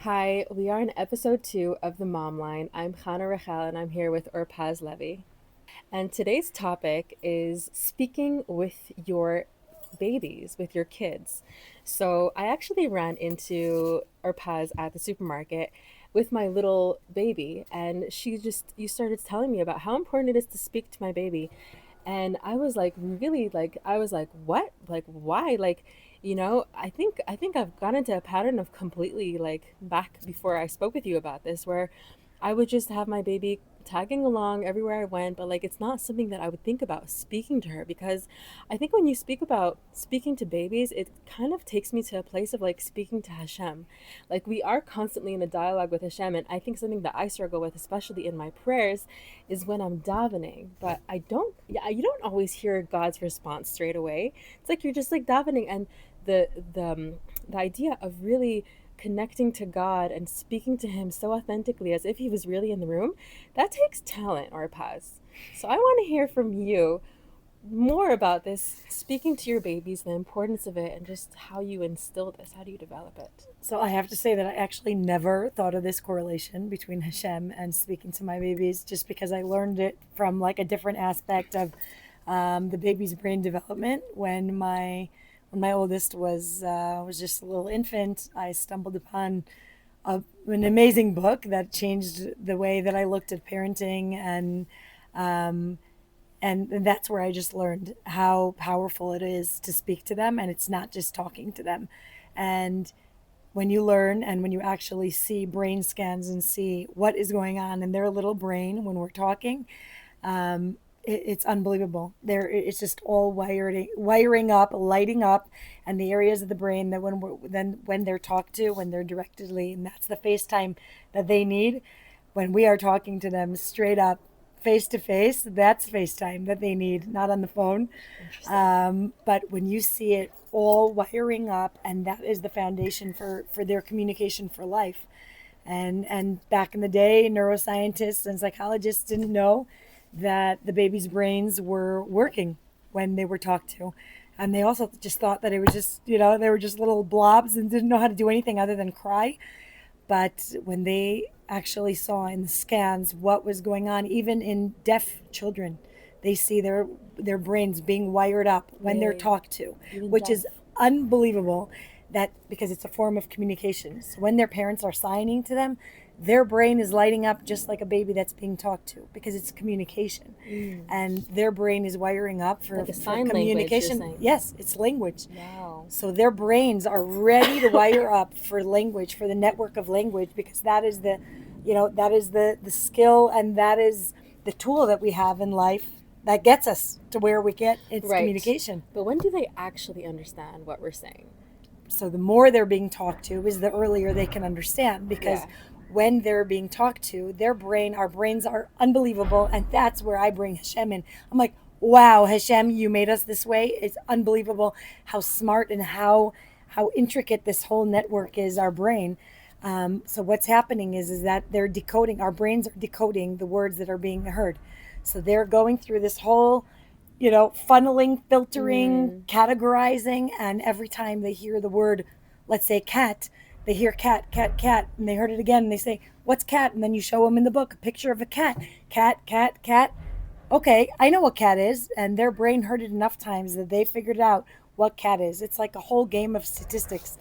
Hi, we are in episode 2 of the MOMLINE. I'm Chana Rachel and I'm here with Urpaz Levy. And today's topic is speaking with your babies, with your kids. So I actually ran into Urpaz at the supermarket with my little baby, and you started telling me about how important it is to speak to my baby. And I was like, really, I was like, what? Like, why? I think I've gone into a pattern of completely like back before I spoke with you about this, where I would just have my baby tagging along everywhere I went, but like it's not something that I would think about speaking to her, because I think when you speak about speaking to babies, it kind of takes me to a place of like speaking to Hashem. Like we are constantly in a dialogue with Hashem, and I think something that I struggle with, especially in my prayers, is when I'm davening. But you don't always hear God's response straight away. It's like you're just like davening, and the the um, the idea of really connecting to God and speaking to Him so authentically as if He was really in the room, that takes talent, or pause. So I want to hear from you more about this, speaking to your babies, the importance of it, and just how you instill this. How do you develop it? So I have to say that I actually never thought of this correlation between Hashem and speaking to my babies, just because I learned it from like a different aspect of the baby's brain development. When my oldest was just a little infant, I stumbled upon an amazing book that changed the way that I looked at parenting, um, and that's where I just learned how powerful it is to speak to them, and it's not just talking to them. And when you learn and when you actually see brain scans and see what is going on in their little brain when we're talking, it's unbelievable. It's just all wiring up, lighting up, and the areas of the brain that when they're talked to, when they're directly, and that's the FaceTime that they need. When we are talking to them straight up, face to face, that's FaceTime that they need, not on the phone. Interesting. But when you see it all wiring up, and that is the foundation for their communication for life. And back in the day, neuroscientists and psychologists didn't know that the baby's brains were working when they were talked to. And they also just thought that it was just, they were just little blobs and didn't know how to do anything other than cry. But when they actually saw in the scans what was going on, even in deaf children, they see their brains being wired up when they're Really? talked to, Even which deaf? is unbelievable. That because it's a form of communication. So when their parents are signing to them, their brain is lighting up just like a baby that's being talked to, because it's communication, Mm. and their brain is wiring up for Like a for sign language, you're communication. saying? Yes, it's language. Wow. So their brains are ready to wire up for language, for the network of language, because that is the skill, and that is the tool that we have in life that gets us to where we get. It's Right. communication. But when do they actually understand what we're saying? So the more they're being talked to is the earlier they can understand, because Yeah. when they're being talked to, our brains are unbelievable, and that's where I bring Hashem in. I'm like, wow, Hashem, you made us this way. It's unbelievable how smart and how intricate this whole network is, our brain. So what's happening is that they're decoding. Our brains are decoding the words that are being heard. So they're going through this whole, funneling, filtering, Mm. categorizing, and every time they hear the word, let's say cat, they hear cat, cat, cat, and they heard it again, and they say, "What's cat?" And then you show them in the book a picture of a cat, cat, cat, cat. Okay, I know what cat is, and their brain heard it enough times that they figured out what cat is. It's like a whole game of statistics,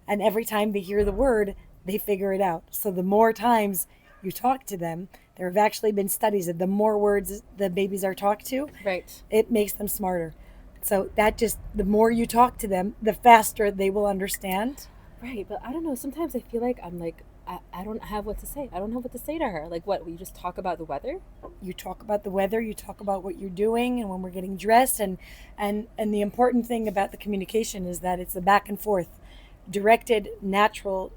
and every time they hear the word, they figure it out. So the more times you talk to them, there have actually been studies that the more words the babies are talked to, Right. it makes them smarter. So that just, the more you talk to them, the faster they will understand. Right, but I don't know. Sometimes I feel like I don't have what to say. I don't know what to say to her. Like, what? We just talk about the weather? You talk about the weather, you talk about what you're doing and when we're getting dressed, and the important thing about the communication is that it's the back and forth, directed, natural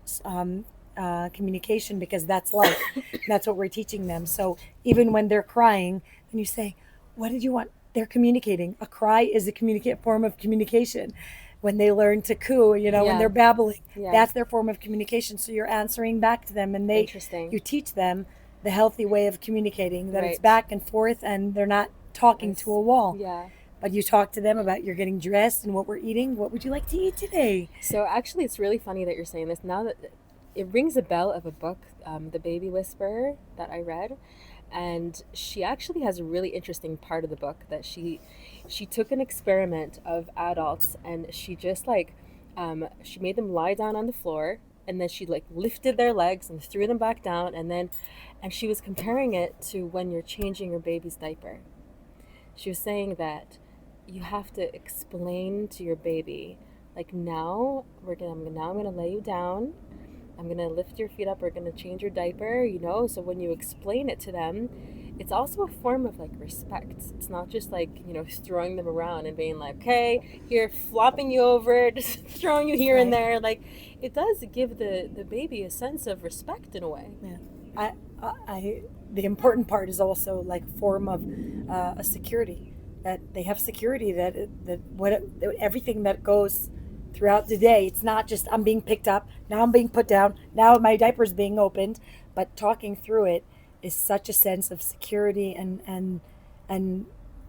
communication, because that's life. That's what we're teaching them. So even when they're crying, and you say, "What did you want?" They're communicating. A cry is a communicate form of communication. When they learn to coo, when they're Yeah. babbling, Yeah. that's their form of communication. So you're answering back to them, and you Interesting. teach them the healthy way of communicating, that it's Right. back and forth and they're not I talking to see. a wall. Yeah. But you talk to them about you're getting dressed and what we're eating. What would you like to eat today? So actually, it's really funny that you're saying this. Now that it rings a bell of a book, The Baby Whisperer, that I read, and she actually has a really interesting part of the book that she took an experiment of adults, and she just like she made them lie down on the floor, and then she like lifted their legs and threw them back down, and she was comparing it to when you're changing your baby's diaper. She was saying that you have to explain to your baby, like, now I'm gonna lay you down. I'm gonna lift your feet up. We're gonna change your diaper. So when you explain it to them, it's also a form of like respect. It's not just like throwing them around and being like, okay, here, flopping you over, just throwing you here and Right. there. Like, it does give the baby a sense of respect in a way. Yeah. I the important part is also like form of a security, that they have security, that everything that goes throughout the day, it's not just I'm being picked up, now I'm being put down, now my diaper's being opened, but talking through it is such a sense of security and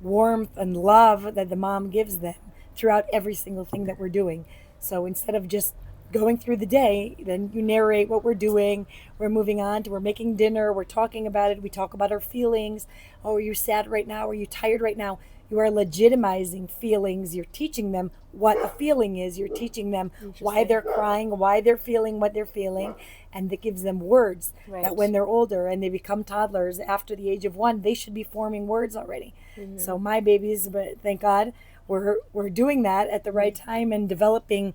warmth and love that the mom gives them throughout every single thing that we're doing. So instead of just going through the day, then you narrate what we're doing. We're moving on to we're making dinner, we're talking about it, we talk about our feelings. Oh, are you sad right now? Are you tired right now? You are legitimizing feelings. You're teaching them what a feeling is. You're teaching them why Interesting. they're crying, why they're feeling what they're feeling. And it gives them words that Right. when they're older and they become toddlers after the age of 1, they should be forming words already. Mm-hmm. So my babies, but thank God, we're doing that at the right time and developing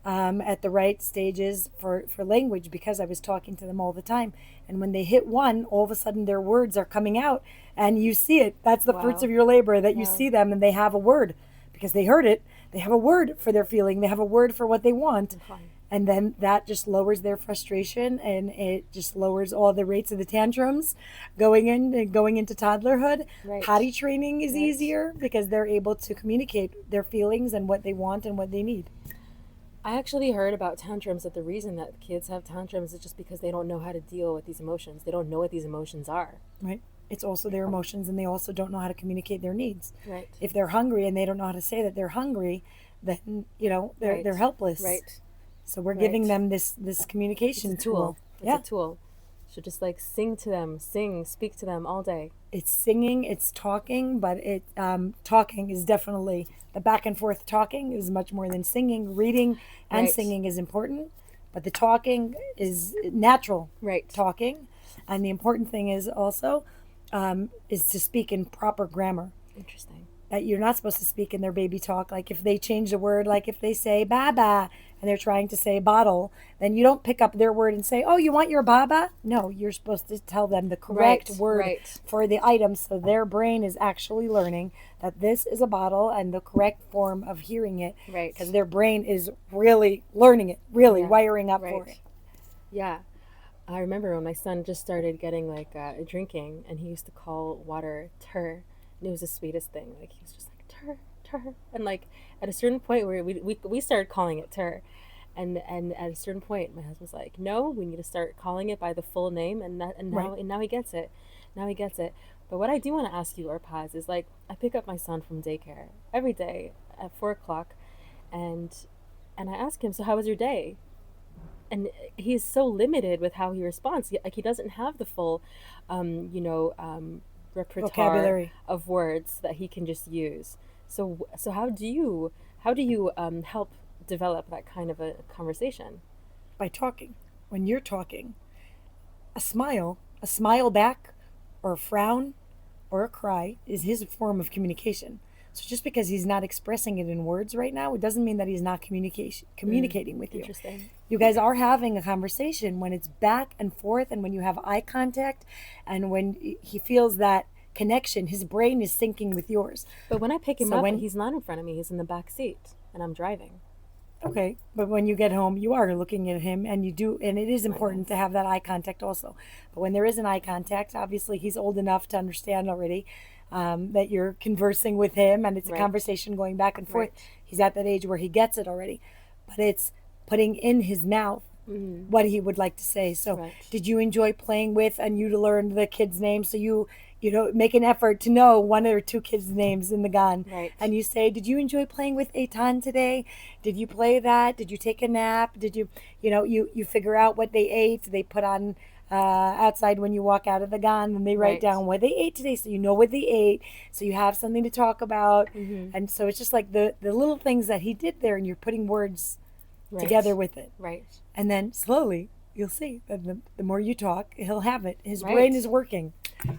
at the right stages for language, because I was talking to them all the time. And when they hit 1, all of a sudden their words are coming out, and you see it. That's the fruits Wow. of your labor, that you Wow. see them and they have a word because they heard it. They have a word for their feeling, they have a word for what they want. Okay. And then that just lowers their frustration, and it just lowers all the rates of the tantrums going into toddlerhood. Right. Potty training is Right. easier because they're able to communicate their feelings and what they want and what they need. I actually heard about tantrums, that the reason that kids have tantrums is just because they don't know how to deal with these emotions. They don't know what these emotions are. Right? It's also their emotions, and they also don't know how to communicate their needs. Right. If they're hungry and they don't know how to say that they're hungry, then they're Right. helpless. Right. So we're giving Right. them this It's a communication tool. tool. It's a Yeah, tool. So just like sing to them, speak to them all day. it's singing, it's talking, but talking is definitely the back and forth. Talking is much more than singing. Reading and Right. singing is important, but the talking is natural Right. talking. And the important thing is also is to speak in proper grammar, Interesting. that you're not supposed to speak in their baby talk. Like if they change a word, like if they say baba and they're trying to say bottle, then you don't pick up their word and say, oh, you want your baba? No, you're supposed to tell them the correct Right. word Right. for the item, so their brain is actually learning that this is a bottle and the correct form of hearing it, Right. because their brain is really learning it, really Yeah. wiring up for it. Right. Yeah. I remember when my son just started getting like drinking, and he used to call water tur, and it was the sweetest thing. Like, he was just like tur, tur, and like at a certain point where we started calling it tur, and at a certain point my husband's like, no, we need to start calling it by the full name, Right. and now he gets it, now he gets it. But what I do want to ask you, or Paz, is like, I pick up my son from daycare every day at 4 o'clock, and I ask him, so how was your day? And he's so limited with how he responds. Like, he doesn't have the full, um, you know, um, repertoire Vocabulary. of words that he can just use. So how do you help develop that kind of a conversation? By talking. When you're talking, a smile back, or a frown, or a cry is his form of communication. So just because he's not expressing it in words right now, it doesn't mean that he's not communicating with you. Interesting. You guys are having a conversation when it's back and forth, and when you have eye contact, and when he feels that connection, his brain is syncing with yours. But when I pick him So up, when he's not in front of me. He's in the back seat, and I'm driving. Okay, but when you get home, you are looking at him, and you do, and it is I important to guess. have that eye contact also. But when there is an eye contact, obviously he's old enough to understand already that you're conversing with him, and it's a Right. conversation going back and forth. Right. He's at that age where he gets it already, but it's putting in his mouth Mm-hmm. what he would like to say. So, Right. did you enjoy playing with, and you to learn the kid's name? So you make an effort to know one or two kids' names in the gun. Right. And you say, did you enjoy playing with Eitan today? Did you play that? Did you take a nap? Did you, you figure out what they ate. They put on outside when you walk out of the gun, and they write Right. down what they ate today, so you know what they ate, so you have something to talk about. Mm-hmm. And so it's just like the little things that he did there, and you're putting words Right. together with it. Right. And then slowly you'll see that the more you talk, he'll have it. His Right. brain is working.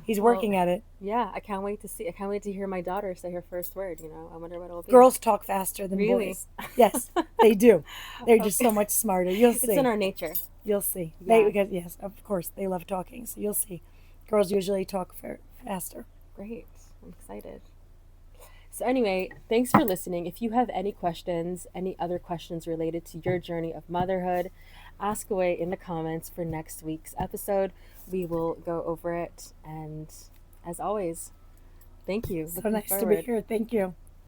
He's Well, working at it. yeah, I can't wait to see. I can't wait to hear my daughter say her first word. I wonder what it'll be. Girls talk faster than Really? boys. Yes, they do. They're just so much smarter. You'll see. It's in our nature. You'll see. Yeah. Because yes, of course, they love talking. So you'll see. Girls usually talk faster. Great. I'm excited. So anyway, thanks for listening. If you have any questions, any other questions related to your journey of motherhood, ask away in the comments for next week's episode. We will go over it. And as always, thank you. So Looking nice to forward. be here. Thank you.